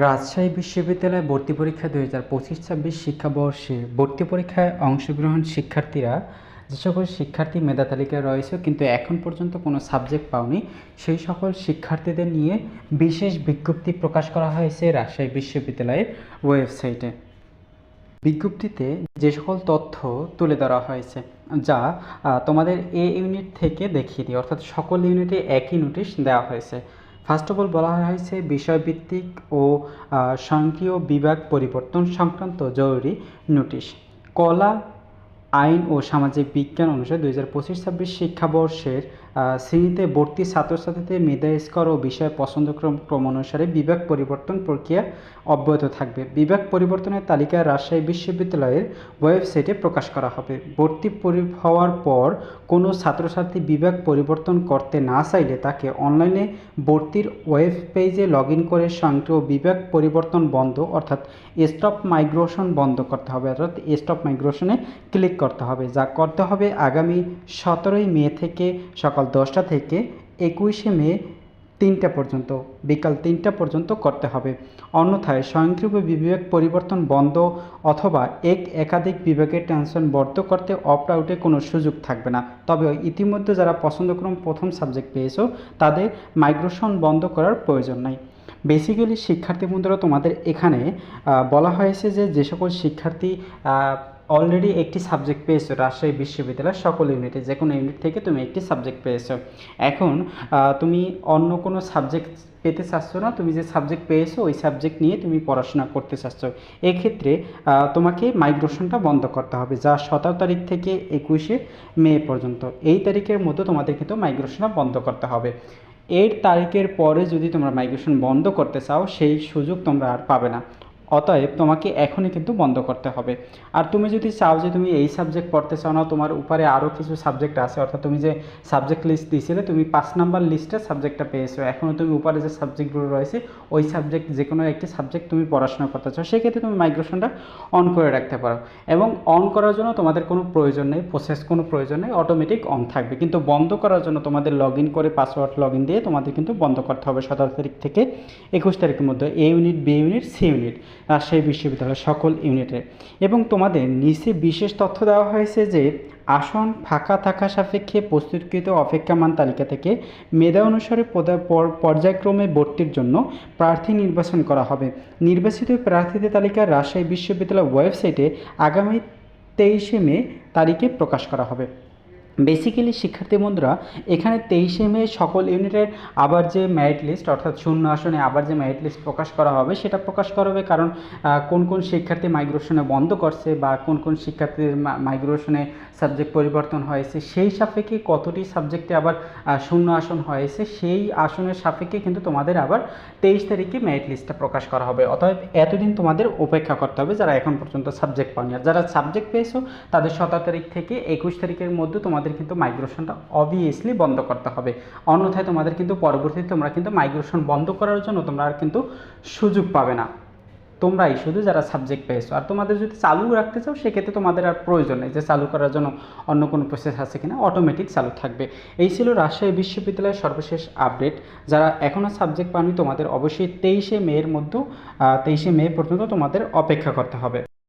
রাজশাহী বিশ্ববিদ্যালয়ে ভর্তি পরীক্ষা 2025-26 শিক্ষাবর্ষে ভর্তি পরীক্ষায় অংশগ্রহণ শিক্ষার্থীরা যে সকল শিক্ষার্থী মেধা তালিকায় রয়েছে কিন্তু এখন পর্যন্ত কোনো সাবজেক্ট পাওনি, সেই সকল শিক্ষার্থীদের নিয়ে বিশেষ বিজ্ঞপ্তি প্রকাশ করা হয়েছে রাজশাহী বিশ্ববিদ্যালয়ের ওয়েবসাইটে। বিজ্ঞপ্তিতে যে সকল তথ্য তুলে ধরা হয়েছে যা তোমাদের এ ইউনিট থেকে দেখিয়ে দিই, অর্থাৎ সকল ইউনিটে একই নোটিশ দেওয়া হয়েছে। ফার্স্ট অফ অল বলা হয়েছে বিষয়ভিত্তিক ও স্বয়ংক্রিয় বিভাগ পরিবর্তন সংক্রান্ত জরুরি নোটিশ। কলা, আইন ও সামাজিক বিজ্ঞান অনুসারে 2025-26 শিক্ষাবর্ষের শ্রেণীতে ভর্তি ছাত্রছাত্রীদের মেধা স্কোর ও বিষয় পছন্দক্রম অনুসারে বিভাগ পরিবর্তন প্রক্রিয়া অব্যাহত থাকবে। বিভাগ পরিবর্তনের তালিকা রাজশাহী বিশ্ববিদ্যালয়ের ওয়েবসাইটে প্রকাশ করা হবে। ভর্তি হওয়ার পর কোনো ছাত্রছাত্রী বিভাগ পরিবর্তন করতে না চাইলে তাকে অনলাইনে ভর্তির ওয়েব পেজে লগ ইন করে স্বয়ংক্রিয় বিভাগ পরিবর্তন বন্ধ অর্থাৎ স্টপ মাইগ্রেশন বন্ধ করতে হবে, অর্থাৎ স্টপ মাইগ্রেশনে ক্লিক করতে হবে। যা করতে হবে আগামী 17 মে থেকে সকাল 10টা থেকে 21 মে 3টা পর্যন্ত, বিকাল 3টা পর্যন্ত করতে হবে। অন্যথায় স্বয়ংক্রিয় বিভাগ পরিবর্তন বন্ধ অথবা একাধিক বিভাগের ট্রান্সফার বন্ধ করতে অপ্ট আউটে কোনো সুযোগ থাকবে না। তবে ইতিমধ্যে যারা পছন্দক্রম প্রথম সাবজেক্ট পেয়েছো তাদের মাইগ্রেশন বন্ধ করার প্রয়োজন নাই। বেসিক্যালি শিক্ষার্থী বন্ধুরা, তোমাদের এখানে বলা হয়েছে যে সকল শিক্ষার্থী অলরেডি একটি সাবজেক্ট পেয়েছো রাজশাহী বিশ্ববিদ্যালয়ের সকল ইউনিটে, যে কোনো ইউনিট থেকে তুমি একটি সাবজেক্ট পেয়েছো। এখন তুমি অন্য কোনো সাবজেক্ট পেতে চাচ্ছ না, তুমি যে সাবজেক্ট পেয়েছো ওই সাবজেক্ট নিয়ে তুমি পড়াশোনা করতে চাচ্ছ। এক্ষেত্রে তোমাকে মাইগ্রেশনটা বন্ধ করতে হবে, যা 17 তারিখ থেকে 21 মে পর্যন্ত। এই তারিখের মধ্যে তোমাদের কিন্তু মাইগ্রেশনটা বন্ধ করতে হবে। এর তারিখের পরে যদি তোমরা মাইগ্রেশন বন্ধ করতে চাও সেই সুযোগ তোমরা আর পাবে না। অতএব তোমাকে এখনই কিন্তু বন্ধ করতে হবে। আর তুমি যদি চাও যে তুমি এই সাবজেক্ট পড়তে চাও না, তোমার উপরে আরও কিছু সাবজেক্ট আছে, অর্থাৎ তুমি যে সাবজেক্ট লিস্ট দিয়েছিলে তুমি 5 নাম্বার লিস্টে সাবজেক্টটা পেয়েছো, এখনও তুমি উপরে যে সাবজেক্টগুলো রয়েছে ওই সাবজেক্ট যে কোনো একটি সাবজেক্ট তুমি পড়াশোনা করতে চাও, সেক্ষেত্রে তুমি মাইগ্রেশনটা অন করে রাখতে পারো। এবং অন করার জন্য তোমাদের কোনো প্রয়োজন নেই, কোনো প্রয়োজন নেই, অটোমেটিক অন থাকবে। কিন্তু বন্ধ করার জন্য তোমাদের লগ ইন করে পাসওয়ার্ড লগ ইন দিয়ে তোমাদের কিন্তু বন্ধ করতে হবে 17 তারিখ থেকে 21 তারিখের মধ্যে A unit, B unit, C unit, Rajshahi বিশ্ববিদ্যালয়ের সকল ইউনিটে। এবং তোমাদের নিচে বিশেষ তথ্য দেওয়া হয়েছে যে আসন ফাঁকা থাকা সাপেক্ষে প্রস্তুতকৃত অপেক্ষামান তালিকা থেকে মেধা অনুসারে পর্যায়ক্রমে ভর্তির জন্য প্রার্থী নির্বাচন করা হবে। নির্বাচিত প্রার্থীদের তালিকা রাজশাহী বিশ্ববিদ্যালয় ওয়েবসাইটে আগামী 23 মে তারিখে প্রকাশ করা হবে। বেসিক্যালি শিক্ষার্থী বন্ধুরা, এখানে 23 মে সকল ইউনিটের আবার যে মেরিট লিস্ট, অর্থাৎ শূন্য আসনে আবার যে মেরিট লিস্ট প্রকাশ করা হবে সেটা প্রকাশ করা হবে, কারণ কোন কোন শিক্ষার্থী মাইগ্রেশনে বন্ধ করছে বা কোন কোন শিক্ষার্থীর মাইগ্রেশনে সাবজেক্ট পরিবর্তন হয়েছে সেই সাপেক্ষে কতটি সাবজেক্টে আবার শূন্য আসন হয়েছে সেই আসনের সাপেক্ষে কিন্তু তোমাদের আবার 23 তারিখে মেরিট লিস্টটা প্রকাশ করা হবে। অতএব এতদিন তোমাদের অপেক্ষা করতে হবে যারা এখন পর্যন্ত সাবজেক্ট পাওনি। আর যারা সাবজেক্ট পেয়েছো তাদের 17 তারিখ থেকে 21 তারিখের মধ্যে তোমাদের কিন্তু মাইগ্রেশনটা অবভিয়াসলি বন্ধ করতে হবে। অন্যথায় তোমাদের কিন্তু পরবর্তীতে তোমরা কিন্তু মাইগ্রেশন বন্ধ করার জন্য তোমরা আর কিন্তু সুযোগ পাবে না, তোমরাই শুধু যারা সাবজেক্ট পেয়েছো। আর তোমাদের যদি চালু রাখতে চাও সেক্ষেত্রে তোমাদের আর প্রয়োজন নেই যে চালু করার জন্য অন্য কোনো প্রসেস আছে কিনা, অটোমেটিক চালু থাকবে। এই ছিল রাজশাহী বিশ্ববিদ্যালয়ের সর্বশেষ আপডেট। যারা এখনও সাবজেক্ট পাওনি তোমাদের অবশ্যই 23 মে পর্যন্ত তোমাদের অপেক্ষা করতে হবে।